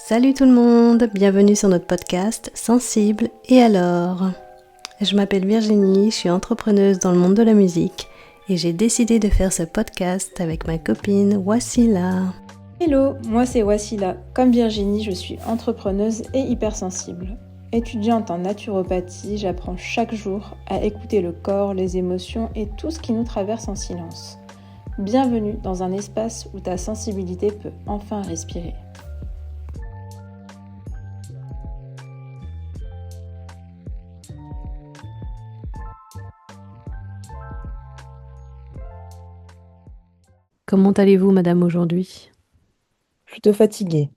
Salut tout le monde, bienvenue sur notre podcast Sensible et alors. Je m'appelle Virginie, je suis entrepreneuse dans le monde de la musique et j'ai décidé de faire ce podcast avec ma copine Wassila. Hello, moi c'est Wassila. Comme Virginie, je suis entrepreneuse et hypersensible. Étudiante en naturopathie, j'apprends chaque jour à écouter le corps, les émotions et tout ce qui nous traverse en silence. Bienvenue dans un espace où ta sensibilité peut enfin respirer. Comment allez-vous madame aujourd'hui? Plutôt fatiguée.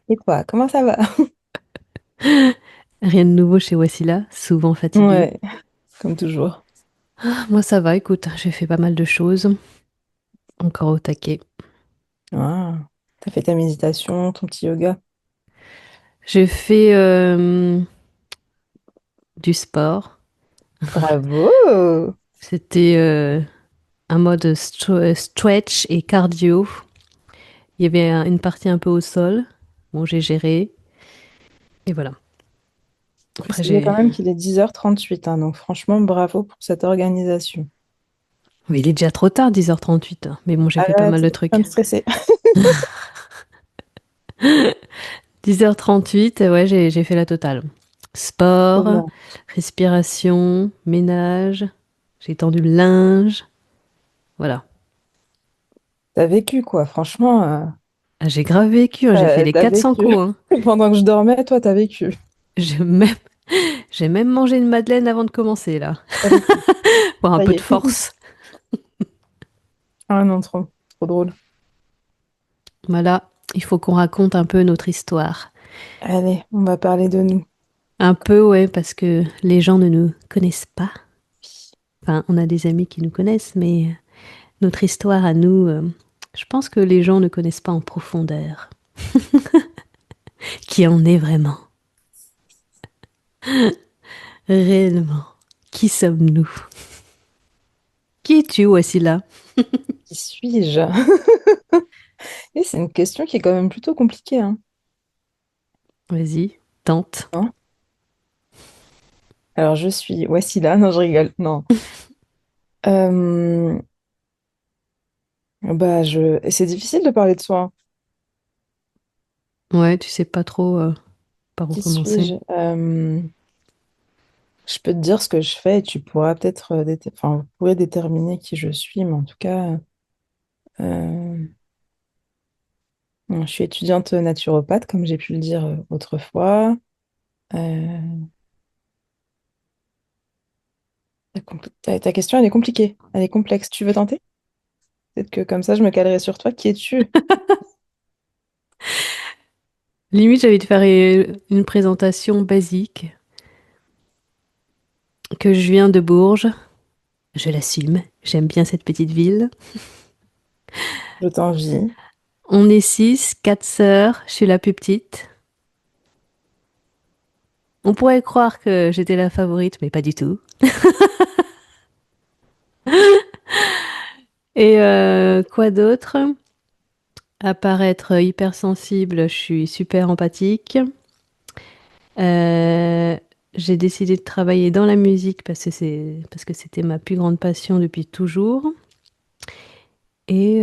Et toi, comment ça va? Rien de nouveau chez Wassila, souvent fatiguée. Ouais, comme toujours. Moi ça va, écoute, j'ai fait pas mal de choses, encore au taquet. Ah, t'as fait ta méditation, ton petit yoga. J'ai fait du sport, Bravo! c'était un mode stretch et cardio. Il y avait une partie un peu au sol. Bon, j'ai géré. Et voilà. Après, Précisez j'ai. quand même qu'il est 10h38, hein, donc franchement, bravo pour cette organisation. Mais il est déjà trop tard, 10h38, hein. Mais bon, j'ai fait pas Arrête, mal je de suis en train trucs. de stresser. 10h38, ouais, j'ai fait la totale. Trop Sport, bien. respiration, ménage. J'ai tendu le linge. Voilà. T'as vécu, quoi. Franchement, Ah, j'ai grave vécu, hein. J'ai fait les t'as 400 vécu. coups, hein. Pendant que je dormais, toi, t'as vécu. J'ai même, j'ai même mangé une madeleine avant de commencer, là. T'as vécu. Pour un Ça peu y de est. force. Ah non, trop drôle. Voilà. Il faut qu'on raconte un peu notre histoire. Allez, on va parler de nous. Un peu, ouais, parce que les gens ne nous connaissent pas. Enfin, on a des amis qui nous connaissent, mais notre histoire à nous, je pense que les gens ne connaissent pas en profondeur. Qui en est vraiment? Réellement? Qui sommes-nous? Qui es-tu, Wassila? Qui suis-je? Et c'est une question qui est quand même plutôt compliquée, hein. Vas-y, tente. Non. Alors, je suis Wassila. Non, je rigole. Non. Euh, et c'est difficile de parler de soi, hein. Ouais, tu sais pas trop par où Qui commencer. suis-je? Je peux te dire ce que je fais et tu pourras peut-être enfin, vous pourrez déterminer qui je suis, mais en tout cas, euh, je suis étudiante naturopathe, comme j'ai pu le dire autrefois. Euh, ta question, elle est compliquée, elle est complexe. Tu veux tenter? Peut-être que comme ça, je me calerai sur toi. Qui es-tu? Limite, j'avais de faire une présentation basique, que je viens de Bourges. Je l'assume, j'aime bien cette petite ville. Je t'envie. On est six, quatre sœurs, je suis la plus petite. On pourrait croire que j'étais la favorite, mais pas du tout. Et quoi d'autre? À part être hypersensible, je suis super empathique. Euh, j'ai décidé de travailler dans la musique parce que c'était ma plus grande passion depuis toujours. Et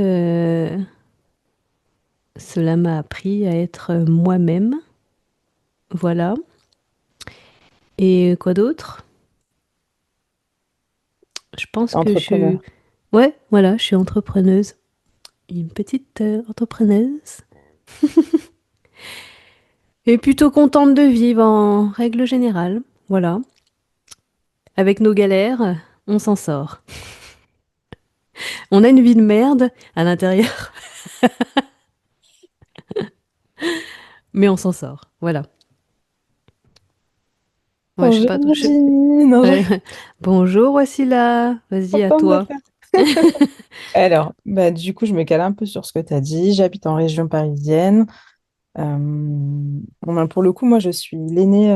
cela m'a appris à être moi-même. Voilà. Et quoi d'autre? Je pense que je suis... Entrepreneur. Ouais, voilà, je suis entrepreneuse. Une petite entrepreneuse. Et plutôt contente de vivre en règle générale. Voilà. Avec nos galères, on s'en sort. On a une vie de merde à l'intérieur, mais on s'en sort. Voilà. Ouais, je sais Bonjour pas. Virginie. Non, Ouais. Bonjour, Wassila. Vas-y, à content de me toi. faire. Alors, du coup, je me cale un peu sur ce que tu as dit. J'habite en région parisienne. Pour le coup, moi, je suis l'aînée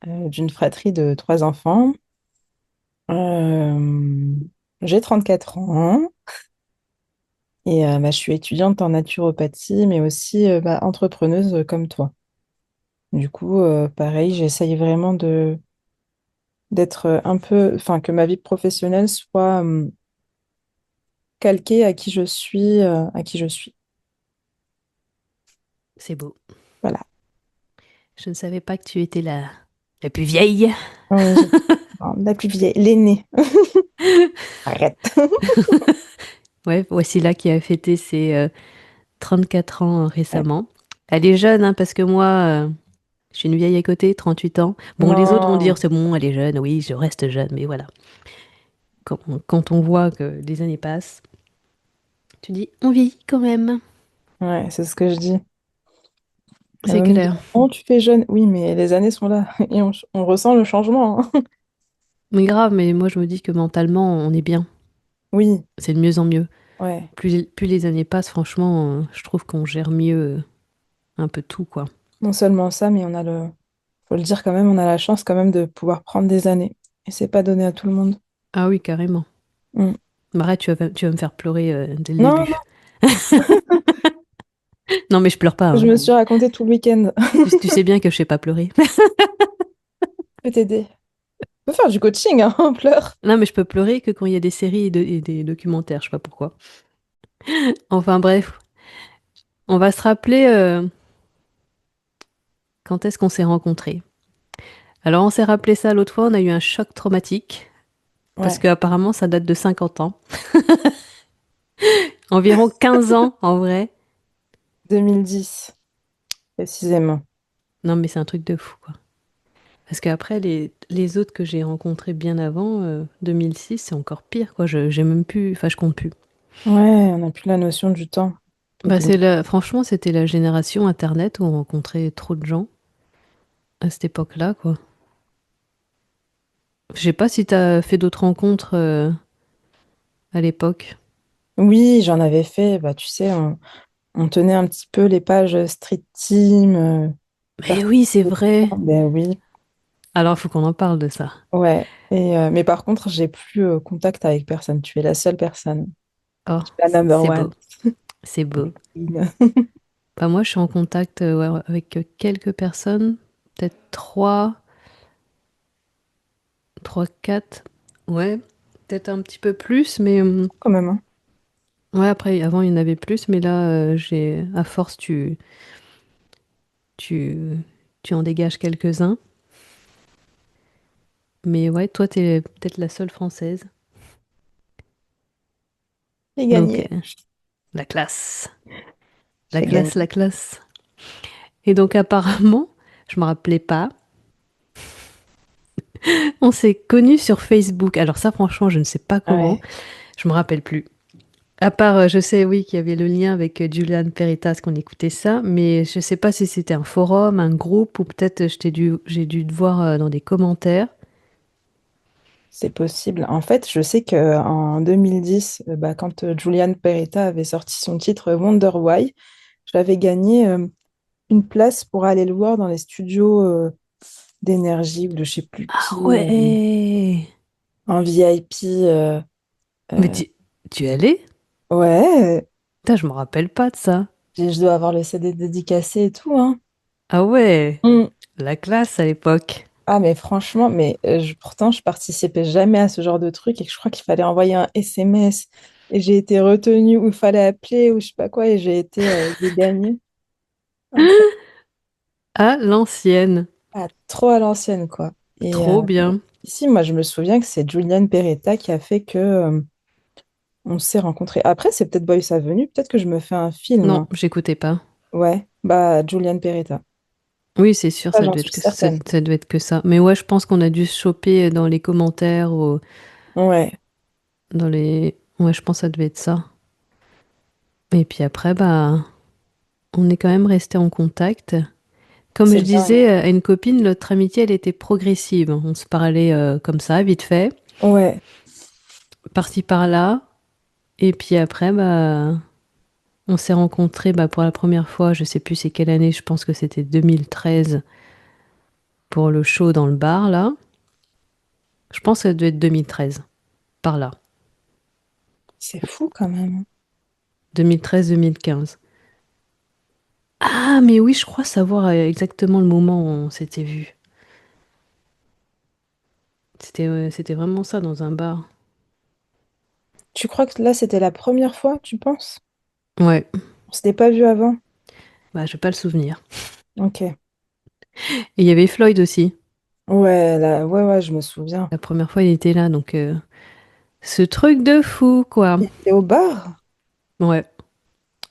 d'une fratrie de trois enfants. Euh, j'ai 34 ans Et bah, je suis étudiante en naturopathie, mais aussi bah, entrepreneuse comme toi. Du coup, pareil, j'essaye vraiment d'être un peu, enfin, que ma vie professionnelle soit calquée à qui je suis, à qui je suis. C'est beau. Voilà. Je ne savais pas que tu étais la plus vieille. Oui, non, la plus vieille, l'aînée. Arrête. Ouais, voici là qui a fêté ses 34 ans Ouais. récemment. Elle est jeune, hein, parce que moi, je suis une vieille à côté, 38 ans. Bon, les autres vont dire, Non. c'est bon, elle est jeune, oui, je reste jeune, mais voilà. Quand on voit que les années passent, tu dis, on vieillit quand même. Ouais, c'est ce que je dis. Elles C'est vont me dire, clair. oh, tu fais jeune. Oui, mais les années sont là et on ressent le changement, hein. Mais grave, mais moi je me dis que mentalement, on est bien. Oui, C'est de mieux en mieux. ouais. Plus les années passent, franchement, je trouve qu'on gère mieux un peu tout, quoi. Non seulement ça, mais faut le dire quand même, on a la chance quand même de pouvoir prendre des années. Et c'est pas donné à tout le monde. Ah oui, carrément. Mm. Bah, arrête, tu vas me faire pleurer dès le Non, début. Non, mais je pleure pas, je hein. me suis raconté tout le week-end. Tu sais bien que je sais pas pleurer. Je peux t'aider. On peut faire du coaching, hein, on pleure. Non, mais je peux pleurer que quand il y a des séries et des documentaires, je sais pas pourquoi. Enfin bref, on va se rappeler quand est-ce qu'on s'est rencontrés. Alors on s'est rappelé ça l'autre fois, on a eu un choc traumatique, parce Ouais, que apparemment ça date de 50 ans. Environ 15 ans en vrai. 2010, précisément. Non mais c'est un truc de fou quoi. Parce qu'après les autres que j'ai rencontrés bien avant, 2006, c'est encore pire quoi. J'ai même plus, enfin je compte plus. Ouais, on n'a plus la notion du temps. Bah franchement c'était la génération internet où on rencontrait trop de gens à cette époque-là quoi. Je sais pas si t'as fait d'autres rencontres à l'époque. Oui, j'en avais fait. Bah, tu sais, on tenait un petit peu les pages Street Team. Mais oui, c'est vrai. Ben oui, Alors, il faut qu'on en parle de ça. ouais. Mais par contre, j'ai plus contact avec personne. Tu es la seule personne. Oh, Tu es la number c'est one. beau. C'est beau. My queen. Bah, moi, je suis en contact ouais, avec quelques personnes. Peut-être trois, quatre. Ouais, peut-être un petit peu plus. Mais Quand même, hein. ouais, après, avant, il y en avait plus. Mais là, à force, tu, tu en dégages quelques-uns. Mais ouais, toi, t'es peut-être la seule française. J'ai Donc, gagné. la classe. La J'ai gagné. classe, la classe. Et donc, apparemment, je me rappelais pas. On s'est connus sur Facebook. Alors ça, franchement, je ne sais pas comment. Ouais, Je me rappelle plus. À part, je sais, oui, qu'il y avait le lien avec Julian Peritas, qu'on écoutait ça, mais je sais pas si c'était un forum, un groupe, ou peut-être j'ai dû te voir dans des commentaires. c'est possible. En fait, je sais qu'en 2010, bah, quand Julian Peretta avait sorti son titre Wonder Why, j'avais gagné une place pour aller le voir dans les studios d'énergie ou de je sais plus Ah qui, ouais! en VIP. Mais Euh, tu es allé? ouais, Putain, je me rappelle pas de ça. je dois avoir le CD dédicacé et tout, hein. Ah ouais! Mm. La classe à l'époque. Ah, mais franchement, pourtant, je participais jamais à ce genre de truc et que je crois qu'il fallait envoyer un SMS et j'ai été retenue ou il fallait appeler ou je sais pas quoi et j'ai gagné. Incroyable. À l'ancienne. Ah, trop à l'ancienne, quoi. Trop bien. Ici, moi, je me souviens que c'est Julian Peretta qui a fait que on s'est rencontrés. Après, c'est peut-être Boys Avenue, peut-être que je me fais un film, Non, hein. j'écoutais pas. Ouais, bah, Julian Peretta. Oui, c'est sûr, Ça, j'en suis certaine. ça devait être que ça. Mais ouais, je pense qu'on a dû se choper dans les commentaires ou Ouais, dans les. Ouais, je pense que ça devait être ça. Et puis après, bah, on est quand même resté en contact. Comme je c'est dingue. disais à une copine, notre amitié, elle était progressive. On se parlait comme ça, vite fait, Ouais, par-ci par-là. Et puis après, bah, on s'est rencontrés bah, pour la première fois, je sais plus c'est quelle année, je pense que c'était 2013 pour le show dans le bar, là. Je pense que ça devait être 2013, par là. c'est fou quand même. 2013-2015. Ah, mais oui, je crois savoir exactement le moment où on s'était vu. C'était vraiment ça dans un bar. Tu crois que là, c'était la première fois, tu penses? Ouais, On s'était pas vu avant? bah, je vais pas le souvenir. Ok. Et il y avait Floyd aussi. Ouais, là, ouais, ouais, je me souviens. La première fois, il était là, donc ce truc de fou, quoi. Il était au bar? Ouais.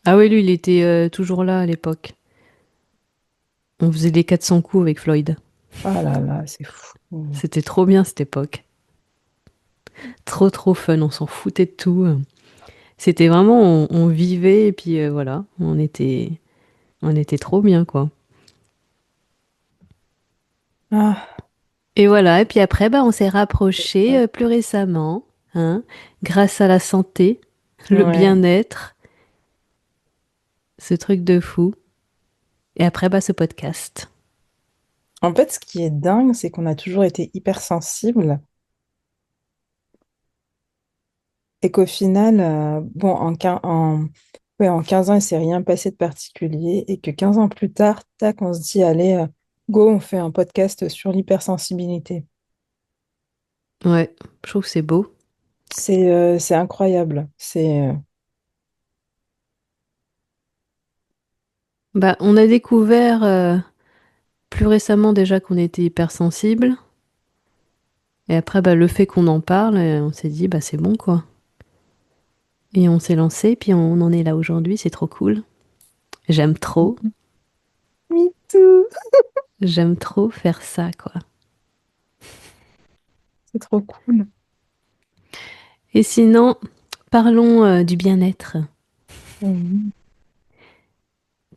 Ah oui, lui, il était toujours là à l'époque. On faisait les 400 coups avec Floyd. Ah là là, c'est fou. C'était trop bien cette époque. Trop, trop fun, on s'en foutait de tout. C'était vraiment, on vivait et puis voilà, on était trop bien, quoi. Ah, Et voilà, et puis après, bah, on s'est rapprochés plus récemment, hein, grâce à la santé, le ouais. bien-être, ce truc de fou. Et après, bah, ce podcast. En fait, ce qui est dingue, c'est qu'on a toujours été hypersensibles et qu'au final, bon, ouais, en 15 ans, il s'est rien passé de particulier et que 15 ans plus tard, tac, on se dit, allez, go, on fait un podcast sur l'hypersensibilité. Ouais, je trouve que c'est beau. C'est incroyable. Bah, on a découvert plus récemment déjà qu'on était hypersensible. Et après, bah, le fait qu'on en parle, on s'est dit, bah, c'est bon, quoi. Et on s'est lancé, puis on en est là aujourd'hui, c'est trop cool. J'aime trop, Me too. j'aime trop faire ça, quoi. C'est trop cool. Et sinon, parlons du bien-être. Mhm.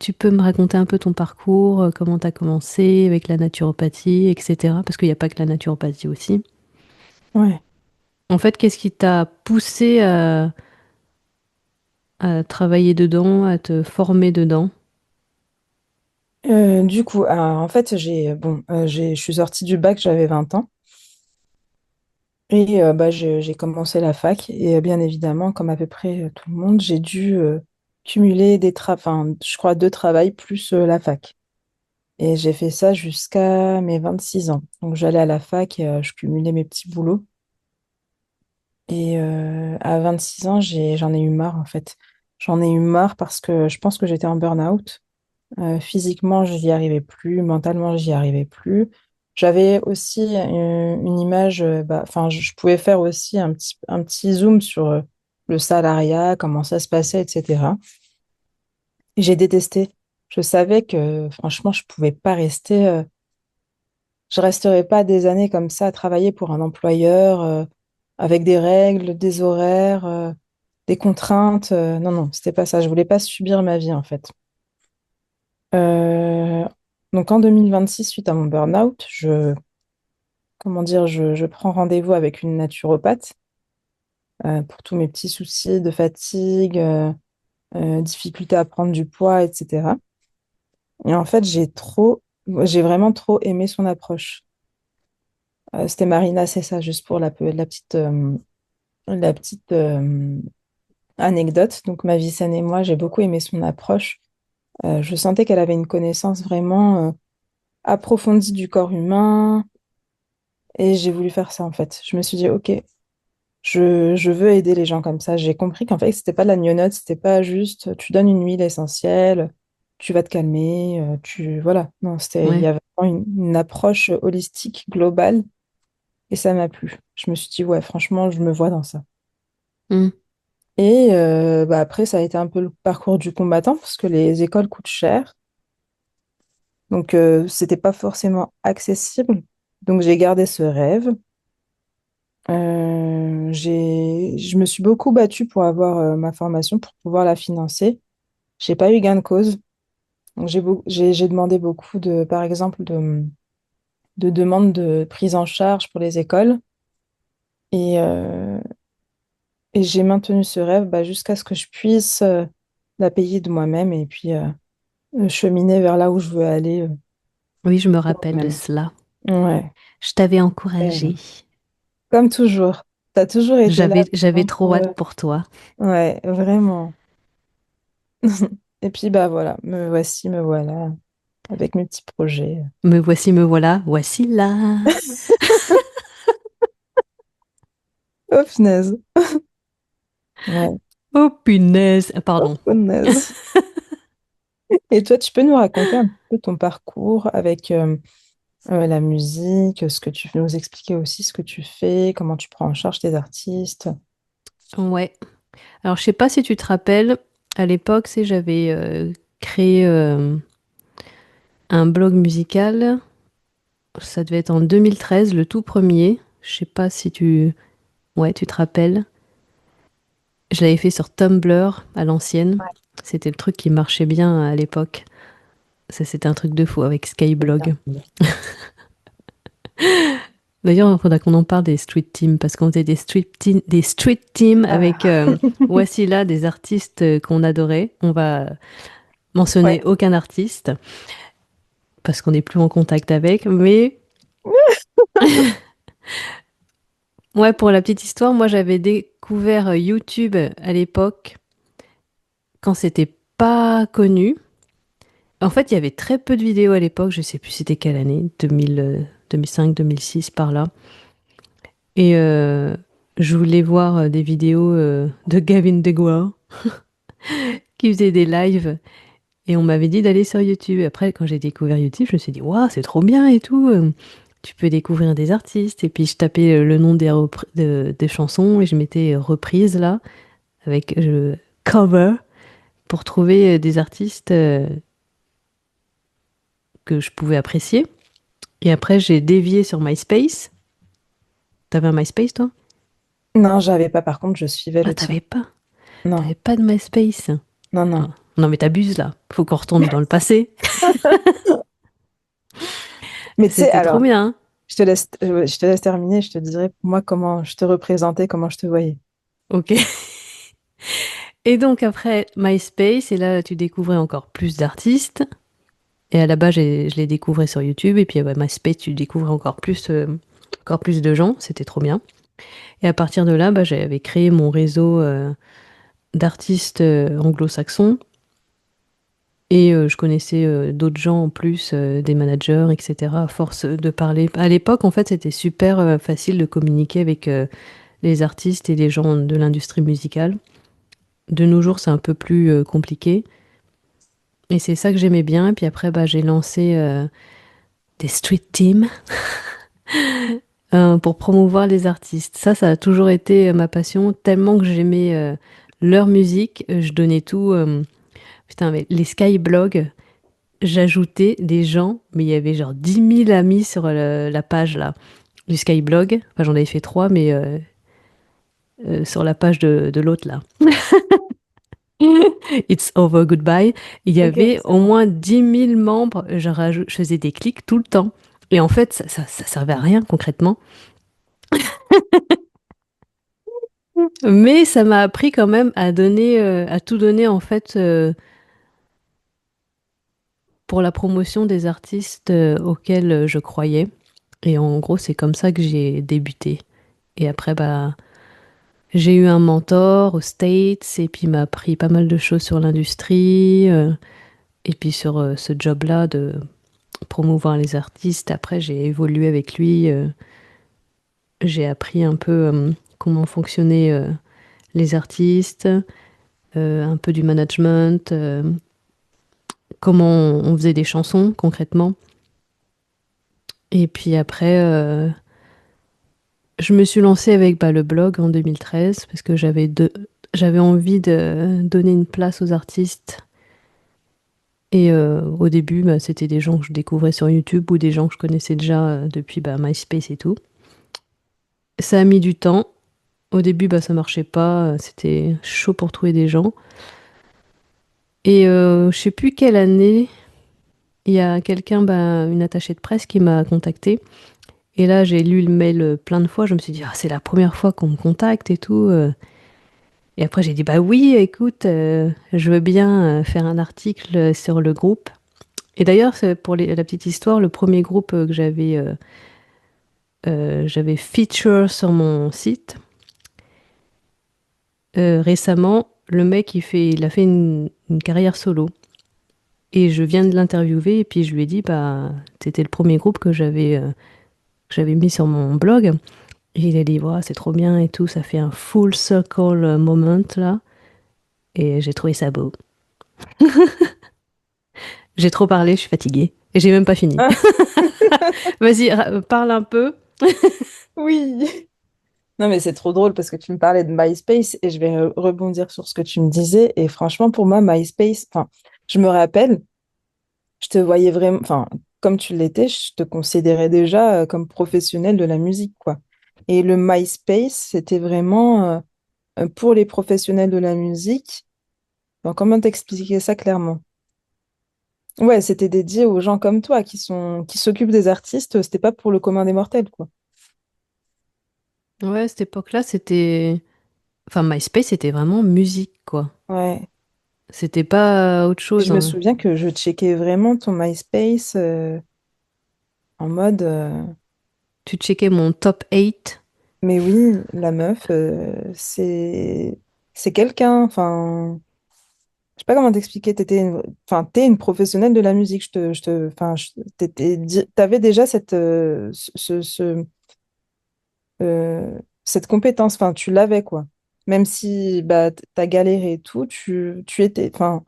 Tu peux me raconter un peu ton parcours, comment t'as commencé avec la naturopathie, etc. Parce qu'il n'y a pas que la naturopathie aussi. Ouais. En fait, qu'est-ce qui t'a poussé à travailler dedans, à te former dedans? Du coup, en fait, je suis sortie du bac, j'avais 20 ans. Et bah, j'ai commencé la fac. Et bien évidemment, comme à peu près tout le monde, j'ai dû cumuler enfin, je crois, deux travails plus la fac. Et j'ai fait ça jusqu'à mes 26 ans. Donc j'allais à la fac et je cumulais mes petits boulots. Et à 26 ans, j'en ai eu marre en fait. J'en ai eu marre parce que je pense que j'étais en burn-out. Physiquement, je n'y arrivais plus, mentalement, j'y arrivais plus. J'avais aussi une image, enfin, je pouvais faire aussi un petit zoom sur le salariat, comment ça se passait, etc. Et j'ai détesté. Je savais que, franchement, je pouvais pas rester, je resterais pas des années comme ça à travailler pour un employeur, avec des règles, des horaires, des contraintes. Non, non, c'était pas ça. Je voulais pas subir ma vie, en fait. Euh, donc en 2026, suite à mon burn-out, comment dire, je prends rendez-vous avec une naturopathe pour tous mes petits soucis de fatigue, difficulté à prendre du poids, etc. Et en fait, j'ai vraiment trop aimé son approche. C'était Marina, c'est ça, juste pour la petite anecdote. Donc ma vie saine et moi, j'ai beaucoup aimé son approche. Je sentais qu'elle avait une connaissance vraiment approfondie du corps humain. Et j'ai voulu faire ça en fait. Je me suis dit, ok, je veux aider les gens comme ça. J'ai compris qu'en fait, c'était pas de la gnognotte, c'était pas juste tu donnes une huile essentielle, tu vas te calmer, voilà. Non, il y Ouais. avait vraiment une approche holistique, globale, et ça m'a plu. Je me suis dit, ouais, franchement, je me vois dans ça. Hmm. Et bah, après, ça a été un peu le parcours du combattant parce que les écoles coûtent cher. Donc, c'était pas forcément accessible. Donc, j'ai gardé ce rêve. Je me suis beaucoup battue pour avoir ma formation, pour pouvoir la financer. J'ai pas eu gain de cause. Donc, j'ai demandé beaucoup par exemple, de demandes de prise en charge pour les écoles. Et, euh, et j'ai maintenu ce rêve bah, jusqu'à ce que je puisse la payer de moi-même et puis cheminer vers là où je veux aller Oui, je me pour rappelle de moi-même. cela. Ouais. Je t'avais Ouais. encouragé. Comme toujours. Tu as toujours été là J'avais vraiment trop hâte pour toi. Ouais, vraiment. Et puis, bah voilà, me voilà, avec mes petits projets. Me voilà, voici là. Oh, punaise. Ouais, Oh punaise. oh, Pardon. punaise. Et toi, tu peux nous raconter un peu ton parcours avec la musique, ce que tu veux nous expliquer aussi ce que tu fais, comment tu prends en charge tes artistes. Ouais. Alors, je sais pas si tu te rappelles, à l'époque, j'avais créé un blog musical. Ça devait être en 2013, le tout premier. Je sais pas si tu... Ouais, tu te rappelles. Je l'avais fait sur Tumblr à l'ancienne. C'était le truc qui marchait bien à l'époque. Ça, c'était un truc de fou avec Skyblog. D'ailleurs, il faudra qu'on en parle des street teams parce qu'on faisait des street teams avec Ah. voici là des artistes qu'on adorait. On va mentionner Ouais. aucun artiste parce qu'on n'est plus en contact avec. Mais ouais, pour la petite histoire, moi j'avais découvert YouTube à l'époque quand c'était pas connu. En fait, il y avait très peu de vidéos à l'époque. Je sais plus c'était quelle année, 2000, 2005, 2006 par là. Et je voulais voir des vidéos de Gavin DeGraw qui faisait des lives. Et on m'avait dit d'aller sur YouTube. Après, quand j'ai découvert YouTube, je me suis dit, waouh, c'est trop bien et tout. Tu peux découvrir des artistes. Et puis, je tapais le nom des chansons et je mettais reprise là, avec cover, pour trouver des artistes que je pouvais apprécier. Et après, j'ai dévié sur MySpace. T'avais un MySpace, toi? Non, j'avais pas. Par contre, je suivais Ah, le tien. t'avais pas? Non, T'avais pas de MySpace? non, Ah. non. Non, mais t'abuses là. Faut qu'on retourne dans le passé. Mais tu sais, C'était trop alors, bien, hein. je te laisse terminer. Je te dirai pour moi comment je te représentais, comment je te voyais. Ok. Et donc après MySpace, et là tu découvrais encore plus d'artistes. Et à la base, je les découvrais sur YouTube. Et puis ouais, MySpace, tu découvrais encore plus de gens. C'était trop bien. Et à partir de là, bah, j'avais créé mon réseau d'artistes anglo-saxons. Et je connaissais d'autres gens en plus, des managers, etc. À force de parler. À l'époque, en fait, c'était super facile de communiquer avec les artistes et les gens de l'industrie musicale. De nos jours, c'est un peu plus compliqué. Et c'est ça que j'aimais bien. Et puis après, bah, j'ai lancé des street teams pour promouvoir les artistes. Ça a toujours été ma passion. Tellement que j'aimais leur musique, je donnais tout. Putain, mais les skyblogs, j'ajoutais des gens, mais il y avait genre 10 000 amis sur la page là, du Skyblog. Enfin, j'en avais fait trois, mais sur la page de l'autre là. It's over, goodbye. Il y Ok, avait au excellent. moins 10 000 membres. Je faisais des clics tout le temps. Et en fait, ça servait à rien concrètement. Mais ça m'a appris quand même à donner, à tout donner en fait pour la promotion des artistes auxquels je croyais. Et en gros, c'est comme ça que j'ai débuté. Et après, bah, j'ai eu un mentor aux States et puis il m'a appris pas mal de choses sur l'industrie et puis sur ce job-là de promouvoir les artistes. Après, j'ai évolué avec lui. J'ai appris un peu comment fonctionnaient les artistes, un peu du management, comment on faisait des chansons concrètement. Et puis après, je me suis lancée avec bah, le blog en 2013 parce que j'avais envie de donner une place aux artistes. Et au début, bah, c'était des gens que je découvrais sur YouTube ou des gens que je connaissais déjà depuis bah, MySpace et tout. Ça a mis du temps. Au début, bah, ça marchait pas. C'était chaud pour trouver des gens. Et je sais plus quelle année, il y a quelqu'un, bah, une attachée de presse, qui m'a contactée. Et là, j'ai lu le mail plein de fois. Je me suis dit, ah, c'est la première fois qu'on me contacte et tout. Et après, j'ai dit, bah oui, écoute, je veux bien faire un article sur le groupe. Et d'ailleurs, c'est pour la petite histoire, le premier groupe que j'avais feature sur mon site récemment, le mec, il a fait une une carrière solo. Et je viens de l'interviewer et puis je lui ai dit, bah, c'était le premier groupe que j'avais mis sur mon blog. Et il a dit, ouais, c'est trop bien et tout, ça fait un full circle moment là. Et j'ai trouvé ça beau. J'ai trop parlé, je suis fatiguée. Et j'ai même pas fini. Ah, Vas-y, parle un peu. oui. Non, mais c'est trop drôle parce que tu me parlais de MySpace et je vais rebondir sur ce que tu me disais. Et franchement, pour moi, MySpace, enfin, je me rappelle, je te voyais vraiment, enfin, comme tu l'étais, je te considérais déjà comme professionnel de la musique, quoi. Et le MySpace, c'était vraiment pour les professionnels de la musique. Donc, comment t'expliquer ça clairement? Ouais, c'était dédié aux gens comme toi qui s'occupent des artistes. C'était pas pour le commun des mortels, quoi. Ouais, cette époque-là, c'était. Enfin, MySpace, c'était vraiment musique, quoi. Ouais. C'était pas autre Et chose, je me hein. souviens que je checkais vraiment ton MySpace en mode, Tu checkais mon top 8. mais oui, la meuf, c'est quelqu'un. Enfin, je sais pas comment t'expliquer. Enfin, t'es une professionnelle de la musique. Enfin, t'avais déjà cette compétence. Enfin, tu l'avais quoi. Même si bah t'as galéré et tout, enfin,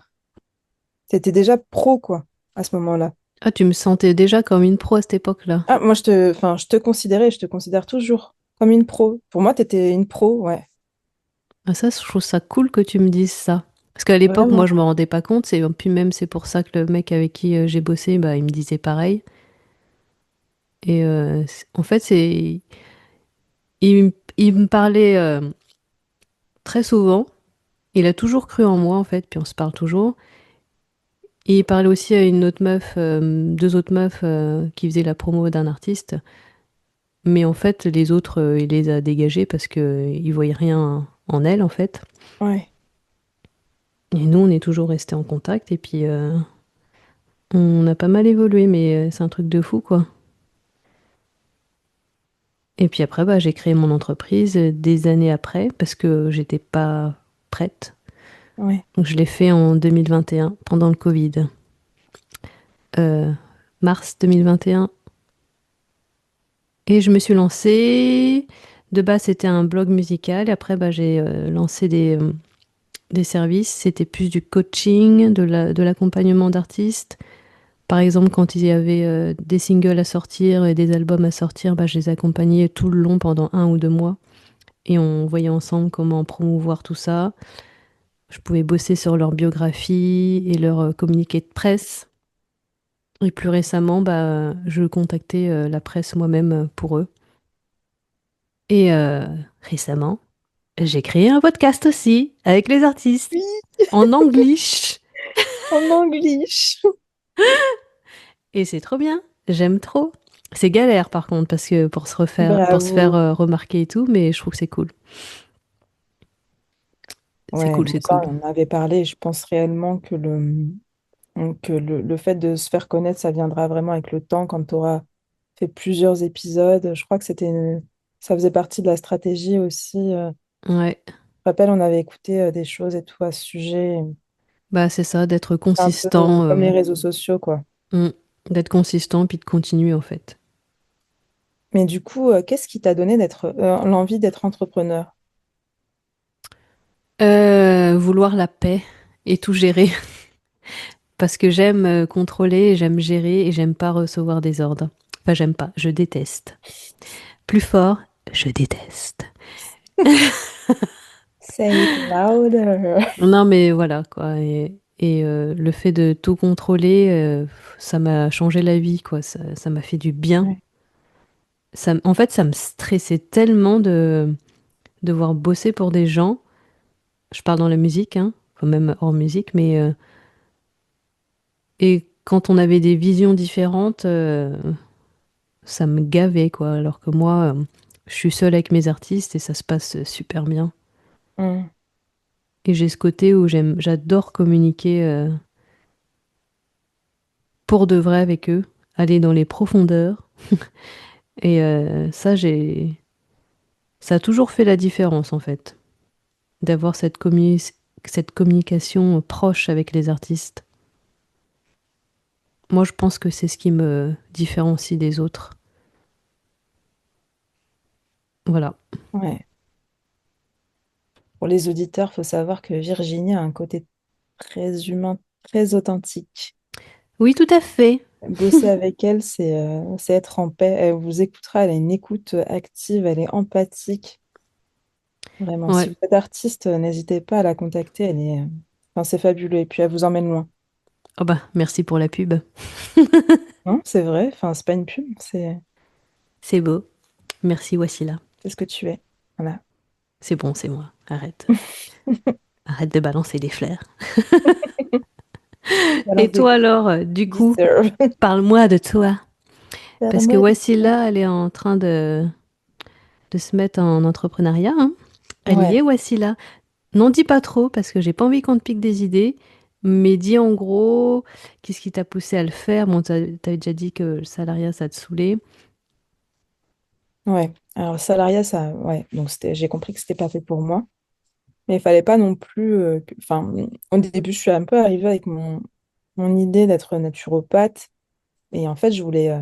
t'étais déjà pro quoi à ce moment-là. Ah, tu me sentais déjà comme une pro à cette époque-là. Ah, moi, enfin, je te considère toujours comme une pro. Pour moi, t'étais une pro, ouais. Ah, ça, je trouve ça cool que tu me dises ça. Parce qu'à l'époque, moi, Vraiment. je me rendais pas compte. Puis même, c'est pour ça que le mec avec qui j'ai bossé, bah, il me disait pareil. Et en fait, il me parlait très souvent. Il a toujours cru en moi, en fait, puis on se parle toujours. Et il parlait aussi à une autre meuf, deux autres meufs qui faisaient la promo d'un artiste. Mais en fait, les autres, il les a dégagés parce qu'ils voyaient rien en elle, en fait. Ouais. Et nous, on est toujours restés en contact. Et puis, on a pas mal évolué, mais c'est un truc de fou, quoi. Et puis après, bah, j'ai créé mon entreprise des années après parce que j'étais pas prête. Ouais. Donc, je l'ai fait en 2021, pendant le Covid. Euh, Mars 2021. Et je me suis lancée. De base, c'était un blog musical. Et après, bah, j'ai lancé des services. C'était plus du coaching, de l'accompagnement d'artistes. Par exemple, quand il y avait des singles à sortir et des albums à sortir, bah, je les accompagnais tout le long pendant 1 ou 2 mois. Et on voyait ensemble comment promouvoir tout ça. Je pouvais bosser sur leur biographie et leur communiqué de presse. Et plus récemment, bah, je contactais la presse moi-même pour eux. Et récemment, j'ai créé un podcast aussi avec les artistes Oui, en anglish. en anglish. Et c'est trop bien. J'aime trop. C'est galère par contre parce que pour se faire Bravo. remarquer et tout, mais je trouve que c'est cool. C'est Ouais, cool, bon, c'est ça, cool. on en avait parlé. Je pense réellement que le fait de se faire connaître, ça viendra vraiment avec le temps quand tu auras fait plusieurs épisodes. Je crois que ça faisait partie de la stratégie aussi. Ouais. Je me rappelle, on avait écouté des choses et tout à ce sujet. Bah c'est ça, d'être C'est un peu consistant, comme les réseaux sociaux, quoi. mm, d'être consistant puis de continuer en fait. Mais du coup, qu'est-ce qui t'a donné l'envie d'être entrepreneur? Vouloir la paix et tout gérer parce que j'aime contrôler, j'aime gérer et j'aime pas recevoir des ordres. Enfin, j'aime pas, je déteste. Plus fort, je déteste. Say it louder. Non, mais voilà, quoi. Et le fait de tout contrôler, ça m'a changé la vie, quoi. Ça m'a fait du bien. Ouais. En fait, ça me stressait tellement de devoir bosser pour des gens. Je parle dans la musique, hein, enfin, même hors musique, mais et quand on avait des visions différentes, ça me gavait, quoi. Alors que moi, je suis seule avec mes artistes et ça se passe super bien. Mm. Et j'ai ce côté où j'adore communiquer pour de vrai avec eux, aller dans les profondeurs. Et ça a toujours fait la différence en fait, d'avoir cette cette communication proche avec les artistes. Moi, je pense que c'est ce qui me différencie des autres. Voilà. Ouais. Pour les auditeurs, il faut savoir que Virginie a un côté très humain, très authentique. Oui, tout à fait. Bosser avec elle, c'est être en paix. Elle vous écoutera, elle a une écoute active, elle est empathique. Vraiment. Si Ouais. vous êtes artiste, n'hésitez pas à la contacter. Enfin, c'est fabuleux. Et puis, elle vous emmène loin. Oh bah, merci pour la pub. Non, c'est vrai. Enfin, c'est pas une pub, C'est beau. Merci, Wassila. c'est ce que tu es. Voilà. C'est bon, c'est moi. Arrête. Arrête de balancer des flairs. Et Balance des toi alors, du coup, deserve. parle-moi de toi. Parce que Parle-moi de toi. Wassila, elle est en train de se mettre en entrepreneuriat, hein. Elle y Ouais, est, Wassila. N'en dis pas trop parce que j'ai pas envie qu'on te pique des idées. Mais dis en gros, qu'est-ce qui t'a poussé à le faire? Bon, t'avais déjà dit que le salariat, ça te saoulait. ouais. Alors, le salariat, ça, ouais. Donc, j'ai compris que c'était pas fait pour moi. Mais il fallait pas non plus. Enfin, au début, je suis un peu arrivée avec mon idée d'être naturopathe. Et en fait, je voulais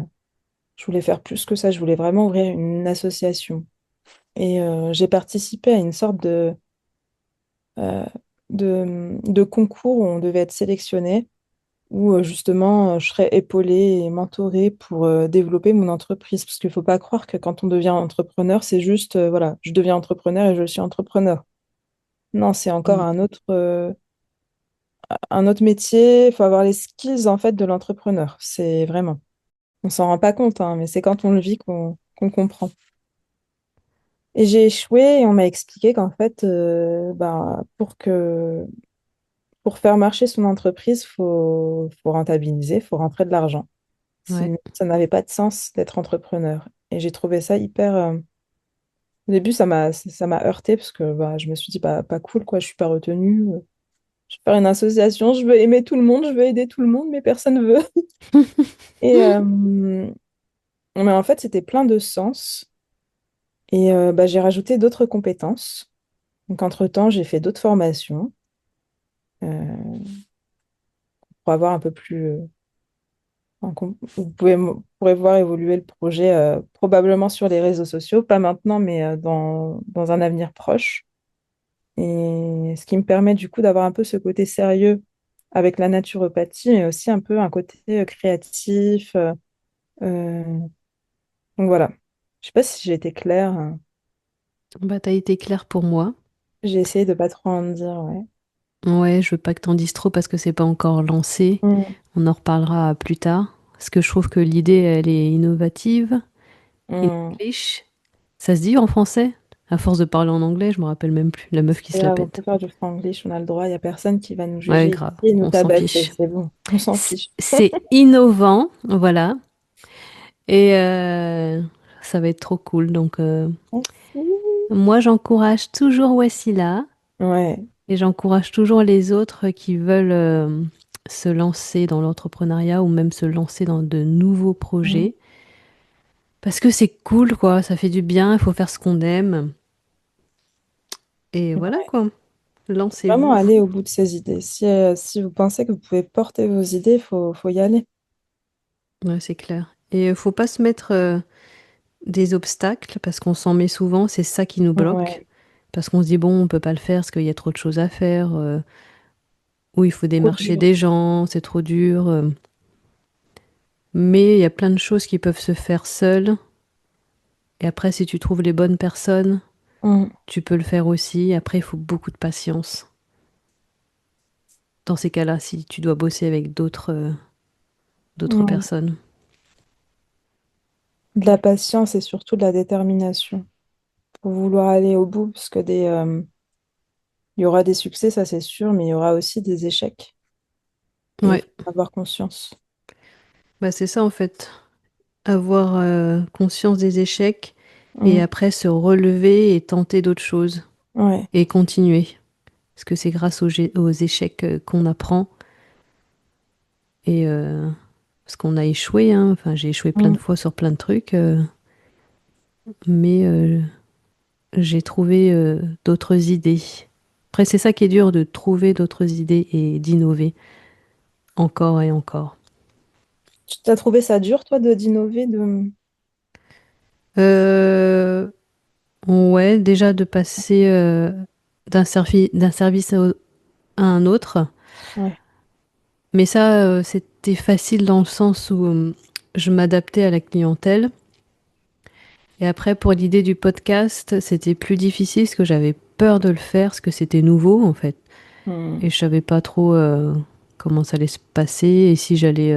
faire plus que ça. Je voulais vraiment ouvrir une association. Et j'ai participé à une sorte euh, de concours où on devait être sélectionné, où justement je serais épaulée et mentorée pour développer mon entreprise. Parce qu'il ne faut pas croire que quand on devient entrepreneur, c'est juste, voilà, je deviens entrepreneur et je suis entrepreneur. Non, c'est encore Mm. un autre métier. Il faut avoir les skills en fait de l'entrepreneur. C'est vraiment. On s'en rend pas compte, hein, mais c'est quand on le vit qu'on comprend. Et j'ai échoué et on m'a expliqué qu'en fait, ben, pour faire marcher son entreprise, faut rentabiliser, faut rentrer de l'argent. Ouais. Sinon, ça n'avait pas de sens d'être entrepreneur. Et j'ai trouvé ça hyper. Au début, ça m'a heurté parce que bah, je me suis dit, bah, pas cool, quoi, je suis pas retenue. Je vais faire une association, je veux aimer tout le monde, je veux aider tout le monde, mais personne ne veut. Et mais en fait, c'était plein de sens. Et bah, j'ai rajouté d'autres compétences. Donc, entre-temps, j'ai fait d'autres formations pour avoir un peu plus. Pourrez voir évoluer le projet probablement sur les réseaux sociaux, pas maintenant, mais dans un avenir proche. Et ce qui me permet du coup d'avoir un peu ce côté sérieux avec la naturopathie, mais aussi un peu un côté créatif. Euh, donc voilà. Je sais pas si j'ai été claire. Bah, t'as été clair pour moi. J'ai essayé de pas trop en dire, ouais. Ouais, je veux pas que t'en dises trop parce que c'est pas encore lancé. Mm, On en reparlera plus tard. Parce que je trouve que l'idée, elle est innovative. mm. English. Ça se dit en français? À force de parler en anglais, je me rappelle même plus. La meuf qui Et se la là, on peut pète. faire du franglish, on a le droit, il n'y a personne qui va nous Ouais, juger grave. et nous On s'en tabasser, fiche. c'est bon, on s'en fiche. C'est innovant, voilà. Et ça va être trop cool. Donc, Merci. moi, j'encourage toujours Wassila Ouais. et j'encourage toujours les autres qui veulent se lancer dans l'entrepreneuriat ou même se lancer dans de nouveaux Mm. projets. Parce que c'est cool, quoi. Ça fait du bien. Il faut faire ce qu'on aime. Et voilà, quoi. Vraiment Lancez-vous. aller au bout de ses idées. Si vous pensez que vous pouvez porter vos idées, faut y aller. Ouais, c'est clair. Et faut pas se mettre des obstacles parce qu'on s'en met souvent. C'est ça qui nous bloque. Ouais. Parce qu'on se dit, bon, on peut pas le faire parce qu'il y a trop de choses à faire. Ou il faut Trop démarcher dur. des gens, c'est trop dur. Mais il y a plein de choses qui peuvent se faire seules. Et après, si tu trouves les bonnes personnes, Mm. tu peux le faire aussi. Après, il faut beaucoup de patience. Dans ces cas-là, si tu dois bosser avec d'autres Ouais. personnes. De la patience et surtout de la détermination pour vouloir aller au bout, parce que il y aura des succès, ça c'est sûr, mais il y aura aussi des échecs. Et il Ouais, faut en avoir conscience. bah c'est ça en fait. Avoir conscience des échecs et Mm. après se relever et tenter d'autres choses Ouais. et continuer. Parce que c'est grâce aux échecs qu'on apprend et parce qu'on a échoué, hein. Enfin, j'ai échoué plein de Mm. fois sur plein de trucs, mais j'ai trouvé d'autres idées. Après, c'est ça qui est dur, de trouver d'autres idées et d'innover encore et encore. Tu t'as trouvé ça dur, toi, d'innover, de... Euh, ouais, déjà de passer d'un service à un autre. Ouais. Mais ça, c'était facile dans le sens où je m'adaptais à la clientèle. Et après, pour l'idée du podcast, c'était plus difficile parce que j'avais peur de le faire, parce que c'était nouveau en fait. Hmm. Et je savais pas trop comment ça allait se passer et si j'allais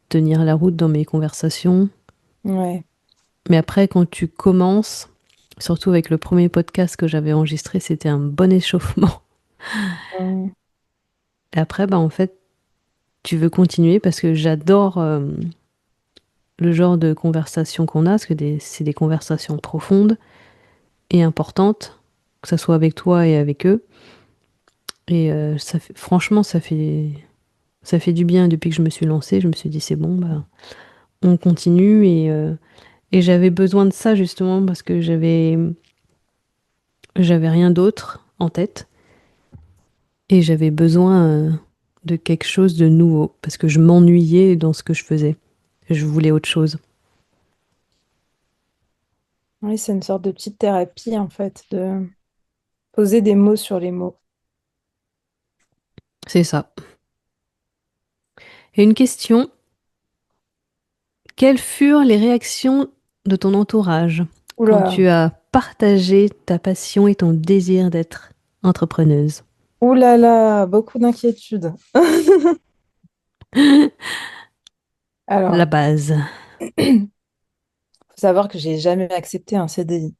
tenir la route dans mes conversations. Ouais. Mais après, quand tu commences, surtout avec le premier podcast que j'avais enregistré, c'était un bon échauffement. Hmm. Et après, bah, en fait, tu veux continuer parce que j'adore le genre de conversation qu'on a, parce que c'est des conversations profondes et importantes, que ce soit avec toi et avec eux. Et franchement, ça fait du bien depuis que je me suis lancée. Je me suis dit, c'est bon, bah, on continue. Et j'avais besoin de ça justement parce que j'avais rien d'autre en tête. Et j'avais besoin de quelque chose de nouveau parce que je m'ennuyais dans ce que je faisais. Je voulais autre chose. Oui, c'est une sorte de petite thérapie, en fait, de poser des mots sur les mots. C'est ça. Et une question, quelles furent les réactions de ton entourage quand Oula, tu as partagé ta passion et ton désir d'être entrepreneuse? oula là, beaucoup d'inquiétudes. La Alors, base. faut savoir que j'ai jamais accepté un CDI.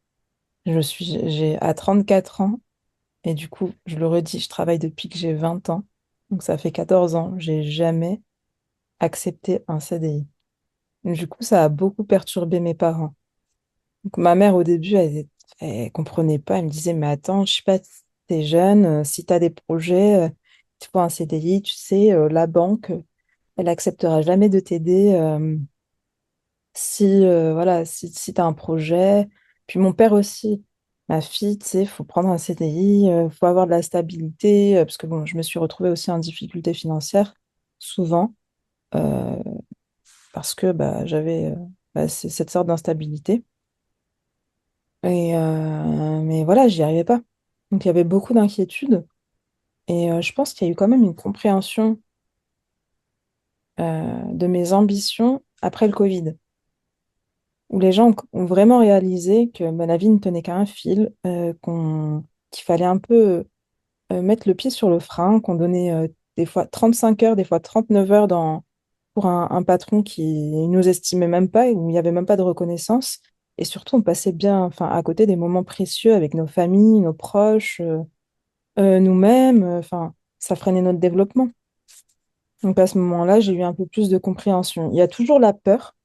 J'ai à 34 ans, et du coup, je le redis, je travaille depuis que j'ai 20 ans. Donc ça fait 14 ans, j'ai jamais accepté un CDI. Du coup, ça a beaucoup perturbé mes parents. Donc, ma mère, au début, elle comprenait pas. Elle me disait, mais attends, je sais pas, t'es jeune, si t'as des projets, tu vois, un CDI, tu sais, la banque, elle acceptera jamais de t'aider si, voilà, si t'as un projet. Puis mon père aussi, ma fille, tu sais, faut prendre un CDI, faut avoir de la stabilité, parce que bon, je me suis retrouvée aussi en difficulté financière, souvent, euh, parce que bah, j'avais c'est cette sorte d'instabilité. Mais voilà, j'y arrivais pas. Donc il y avait beaucoup d'inquiétudes. Et je pense qu'il y a eu quand même une compréhension de mes ambitions après le Covid, où les gens ont vraiment réalisé que bah, la vie ne tenait qu'à un fil, qu'il fallait un peu mettre le pied sur le frein, qu'on donnait des fois 35 heures, des fois 39 heures pour un patron qui nous estimait même pas et où il n'y avait même pas de reconnaissance. Et surtout, on passait bien, enfin, à côté des moments précieux avec nos familles, nos proches. Nous-mêmes, enfin, ça freinait notre développement. Donc à ce moment-là, j'ai eu un peu plus de compréhension. Il y a toujours la peur,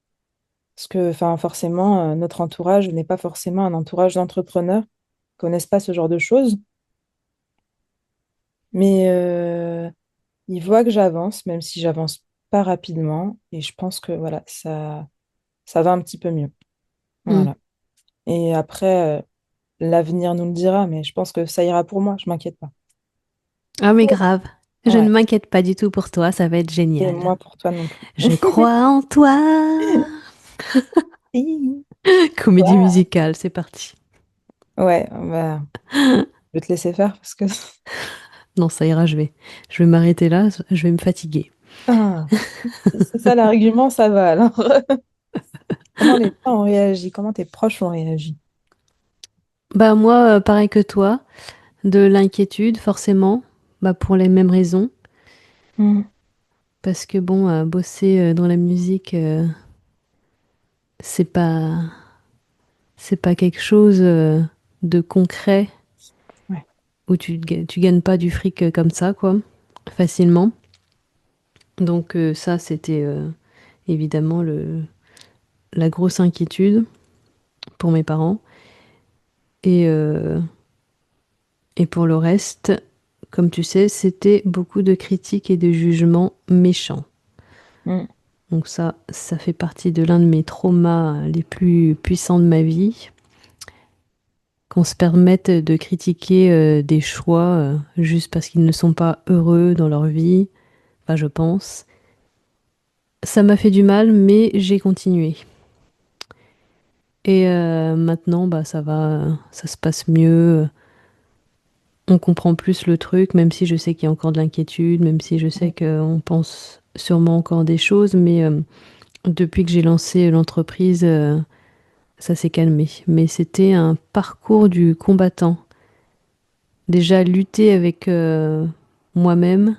parce que enfin, forcément, notre entourage n'est pas forcément un entourage d'entrepreneurs, qui connaissent pas ce genre de choses, mais ils voient que j'avance, même si j'avance pas rapidement, et je pense que voilà, ça va un petit peu mieux. Hmm. Voilà. Et après, l'avenir nous le dira, mais je pense que ça ira pour moi, je m'inquiète pas. Ah mais grave. Je ne Ouais. m'inquiète pas du tout pour toi, ça va être Et génial. moi pour toi non plus. Je crois en toi. Comédie musicale, c'est parti. Ouais, bah, je vais te laisser faire parce que... Non, ça ira, je vais m'arrêter là, je vais me fatiguer. Ah, si c'est ça l'argument, ça va alors. Comment les gens ont réagi? Comment tes proches ont réagi? Bah moi, pareil que toi, de l'inquiétude, forcément, bah pour les mêmes raisons. Hmm, Parce que bon, bosser dans la musique, c'est pas, c'est pas quelque chose de concret ouais. où tu gagnes pas du fric comme ça, quoi, facilement. Donc ça, c'était évidemment la grosse inquiétude pour mes parents. Et, euh, et pour le reste, comme tu sais, c'était beaucoup de critiques et de jugements méchants. Hmm, Donc ça fait partie de l'un de mes traumas les plus puissants de ma vie. qu'on se permette de critiquer des choix juste parce qu'ils ne sont pas heureux dans leur vie. Enfin, je pense. Ça m'a fait du mal, mais j'ai continué. Et maintenant, bah, ça va, ça se passe mieux. On comprend plus le truc, même si je sais qu'il y a encore de l'inquiétude, même si je sais qu'on pense sûrement encore des choses, mais depuis que j'ai lancé l'entreprise, ça s'est calmé. Mais c'était un parcours du combattant. Déjà lutter avec moi-même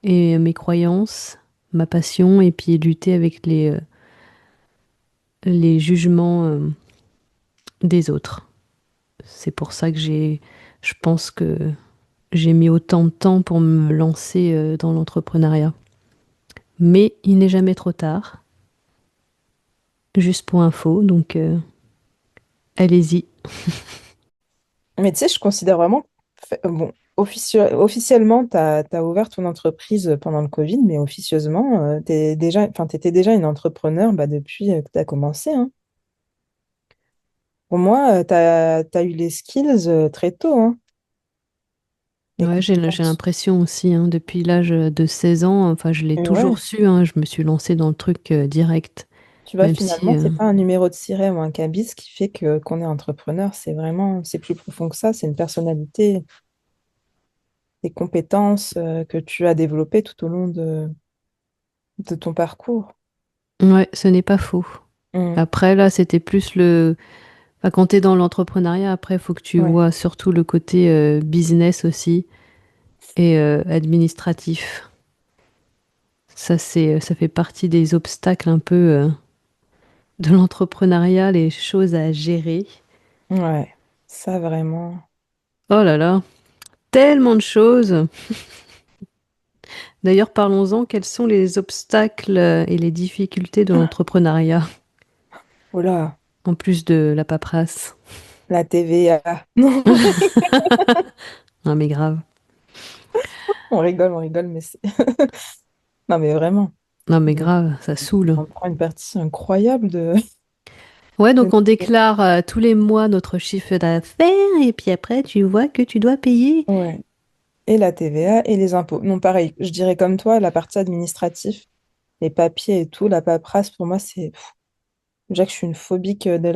et mes croyances, ma passion, et puis lutter avec les jugements des autres. C'est pour ça que je pense que j'ai mis autant de temps pour me lancer dans l'entrepreneuriat. Mais il n'est jamais trop tard, juste pour info, donc allez-y. Mais tu sais, je considère vraiment, bon, officiellement, tu as ouvert ton entreprise pendant le Covid, mais officieusement, t'étais déjà une entrepreneur bah, depuis que tu as commencé, hein. Pour moi, tu as eu les skills très tôt, hein, les Ouais, j'ai compétences. l'impression aussi, hein, depuis l'âge de 16 ans, enfin je l'ai Et toujours ouais, su, hein, je me suis lancée dans le truc direct, tu vois, même si... finalement, c'est pas un numéro de siret ou un cabis qui fait que qu'on est entrepreneur, c'est vraiment, c'est plus profond que ça, c'est une personnalité, des compétences que tu as développées tout au long de ton parcours. Ouais, ce n'est pas faux. Mm. Après, là, c'était plus le... Enfin, quand t'es dans l'entrepreneuriat, après, il faut que tu Ouais, vois surtout le côté business aussi et administratif. Ça fait partie des obstacles un peu de l'entrepreneuriat, les choses à gérer. ouais, ça vraiment. Oh là là, tellement de choses. D'ailleurs, parlons-en, quels sont les obstacles et les difficultés de l'entrepreneuriat, Oh là, en plus de la paperasse? la TVA. Non, Non mais grave. on rigole, mais c'est... Non, mais vraiment, Non mais grave, ça saoule. on prend une partie incroyable Ouais, donc on de- déclare tous les mois notre chiffre d'affaires et puis après tu vois que tu dois payer. Ouais. Et la TVA et les impôts. Non, pareil, je dirais comme toi, la partie administrative, les papiers et tout, la paperasse, pour moi, c'est... Déjà que je suis une phobique de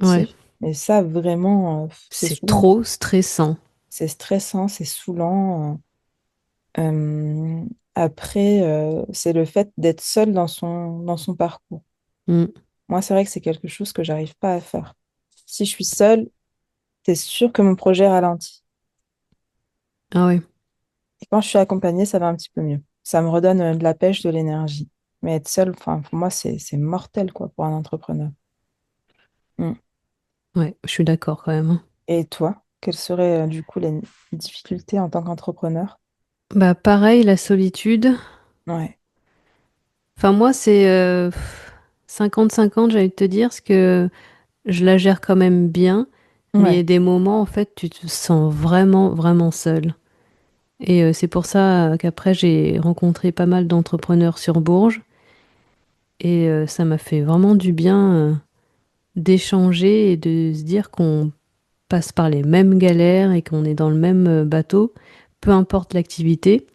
Ouais, l'administratif, mais ça, vraiment, c'est c'est saoulant. trop stressant. C'est stressant, c'est saoulant. Après, c'est le fait d'être seul dans son parcours. Mm. Moi, c'est vrai que c'est quelque chose que j'arrive pas à faire. Si je suis seule, c'est sûr que mon projet ralentit. Ah ouais, Et quand je suis accompagnée, ça va un petit peu mieux. Ça me redonne de la pêche, de l'énergie. Mais être seule, enfin, pour moi, c'est mortel, quoi, pour un entrepreneur. Mm. ouais, je suis d'accord quand même, hein. Et toi, quelles seraient du coup les difficultés en tant qu'entrepreneur? Bah pareil, la solitude. Ouais, Enfin moi c'est 50-50, j'ai envie de te dire, parce que je la gère quand même bien, mais il y a ouais, des moments en fait tu te sens vraiment vraiment seul. Et c'est pour ça qu'après j'ai rencontré pas mal d'entrepreneurs sur Bourges et ça m'a fait vraiment du bien d'échanger et de se dire qu'on passe par les mêmes galères et qu'on est dans le même bateau, peu importe l'activité.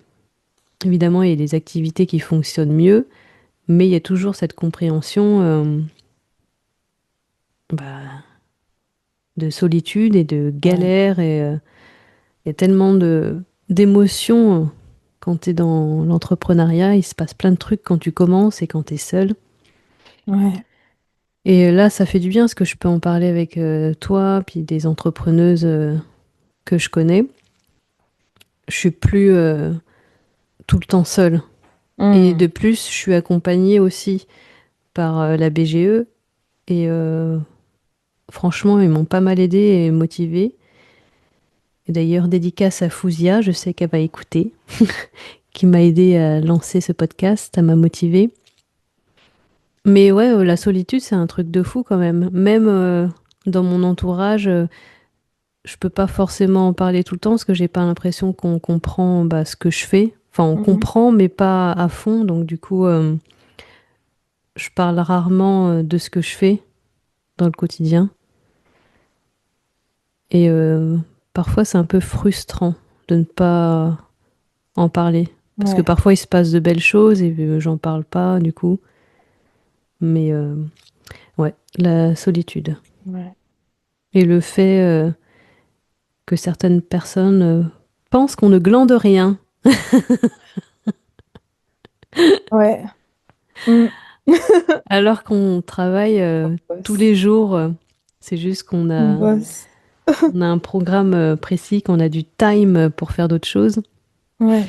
Évidemment, il y a des activités qui fonctionnent mieux, mais il y a toujours cette compréhension bah, de solitude et de ouais, galère et il y a tellement de d'émotions quand tu es dans l'entrepreneuriat, il se passe plein de trucs quand tu commences et quand tu es seul. ouais. Et là, ça fait du bien parce que je peux en parler avec toi, puis des entrepreneuses que je connais. Je suis plus tout le temps seule. Et de Mm. plus, je suis accompagnée aussi par la BGE. Et franchement, ils m'ont pas mal aidée et motivée. Et d'ailleurs, dédicace à Fouzia, je sais qu'elle va écouter, qui m'a aidée à lancer ce podcast, ça m'a motivée. Mais ouais, la solitude, c'est un truc de fou quand même. Même dans mon entourage, je peux pas forcément en parler tout le temps parce que j'ai pas l'impression qu'on comprend bah, ce que je fais. Enfin, on Mhm. comprend, mais pas à fond. Donc, du coup, je parle rarement de ce que je fais dans le quotidien. Et parfois, c'est un peu frustrant de ne pas en parler. Parce que Ouais, parfois, il se passe de belles choses et j'en parle pas, du coup. Mais ouais, la solitude. ouais. Et le fait que certaines personnes pensent qu'on ne glande rien, Ouais. Mm. alors qu'on travaille On tous bosse. les jours. C'est juste On bosse. on a un programme précis, qu'on a du time pour faire d'autres choses. Ouais.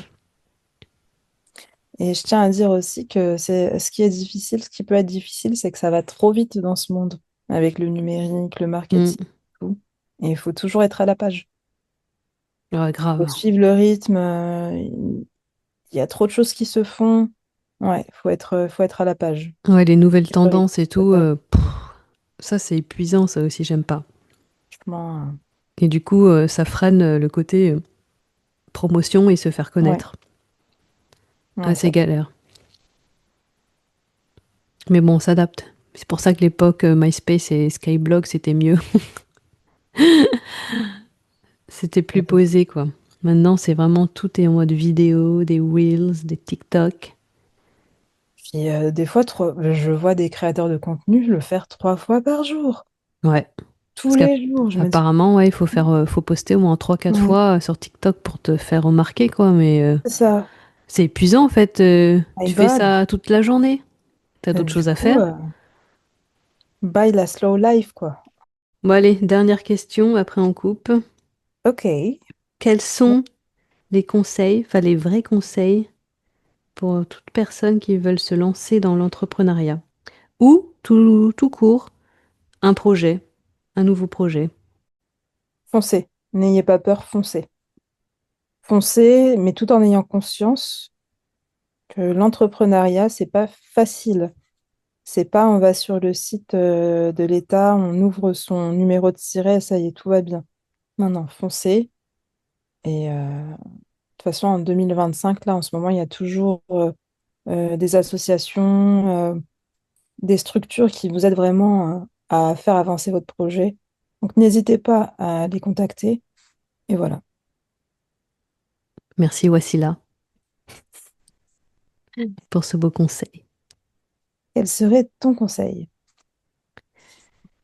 Et je tiens à dire aussi que c'est ce qui est difficile, ce qui peut être difficile, c'est que ça va trop vite dans ce monde, avec le numérique, le Mm. marketing, tout. Et il faut toujours être à la page. Ouais, Il faut grave. suivre le rythme. Il y a trop de choses qui se font. Ouais, faut être à la page. Ouais, les nouvelles Suivre le rythme, tendances et c'est tout, ça. ça c'est épuisant, ça aussi j'aime pas. Franchement, Et du coup, ça freine le côté promotion et se faire ouais, connaître. ouais, Assez ça. galère. Mais bon, on s'adapte. C'est pour ça que l'époque MySpace et Skyblog, c'était mieux. C'était plus posé, quoi. Maintenant, c'est vraiment tout est en mode vidéo, des Reels, des TikTok. Puis des fois, je vois des créateurs de contenu le faire 3 fois par jour, Ouais. tous Parce les jours. Je me dis, qu'apparemment, ouais, il faut faire, faut poster au moins 3-4 ouais, fois sur TikTok pour te faire remarquer, quoi. Mais c'est ça. c'est épuisant, en fait. My Tu fais God. ça toute la journée. T'as d'autres Du choses à coup, faire. buy la slow life, quoi. Bon, allez, dernière question, après on coupe. Ok. Quels sont les conseils, enfin les vrais conseils pour toute personne qui veulent se lancer dans l'entrepreneuriat? Ou tout court, un projet, un nouveau projet. Foncez. N'ayez pas peur, foncez. Foncez, mais tout en ayant conscience que l'entrepreneuriat, c'est pas facile. C'est pas on va sur le site de l'État, on ouvre son numéro de siret, ça y est, tout va bien. Non, non, foncez. Et de toute façon, en 2025, là, en ce moment, il y a toujours des associations, des structures qui vous aident vraiment à faire avancer votre projet. Donc, n'hésitez pas à les contacter. Et voilà. Merci Wassila pour ce beau conseil. Quel serait ton conseil?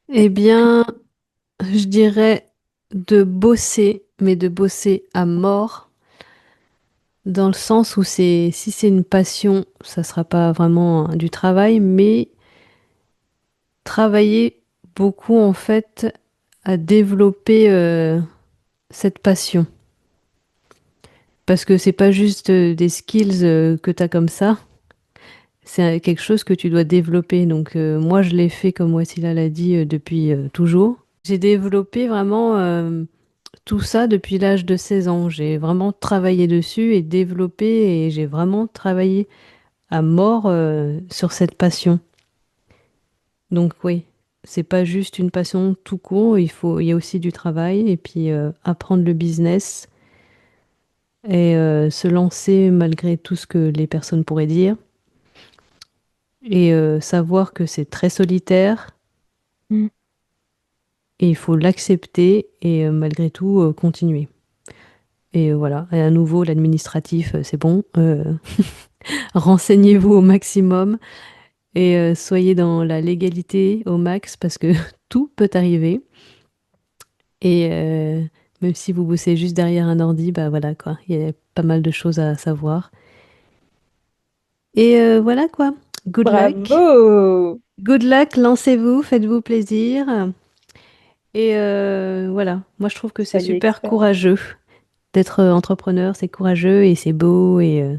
Eh bien, je dirais de bosser, mais de bosser à mort, dans le sens où si c'est une passion, ça sera pas vraiment du travail, mais travailler beaucoup en fait à développer cette passion. Parce que c'est pas juste des skills que tu as comme ça, c'est quelque chose que tu dois développer. Donc moi je l'ai fait comme Wassila l'a dit depuis toujours. J'ai développé vraiment tout ça depuis l'âge de 16 ans. J'ai vraiment travaillé dessus et développé et j'ai vraiment travaillé à mort sur cette passion. Donc oui, c'est pas juste une passion tout court, il y a aussi du travail et puis apprendre le business et se lancer malgré tout ce que les personnes pourraient dire et savoir que c'est très solitaire Mm. et il faut l'accepter et malgré tout continuer. Et voilà, et à nouveau l'administratif, c'est bon. Renseignez-vous au maximum et soyez dans la légalité au max parce que tout peut arriver. Et même si vous bossez juste derrière un ordi, bah voilà quoi, il y a pas mal de choses à savoir. Et voilà quoi, good luck. Bravo! Good luck, lancez-vous, faites-vous plaisir. Et voilà, moi je trouve que c'est Soyez super expert. courageux d'être entrepreneur, c'est courageux et c'est beau et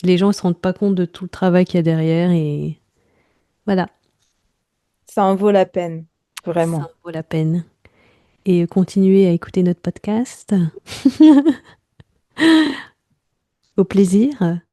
les gens ne se rendent pas compte de tout le travail qu'il y a derrière et voilà, Ça en vaut la peine. ça en Vraiment. vaut la peine. Et continuez à écouter notre podcast. Au plaisir.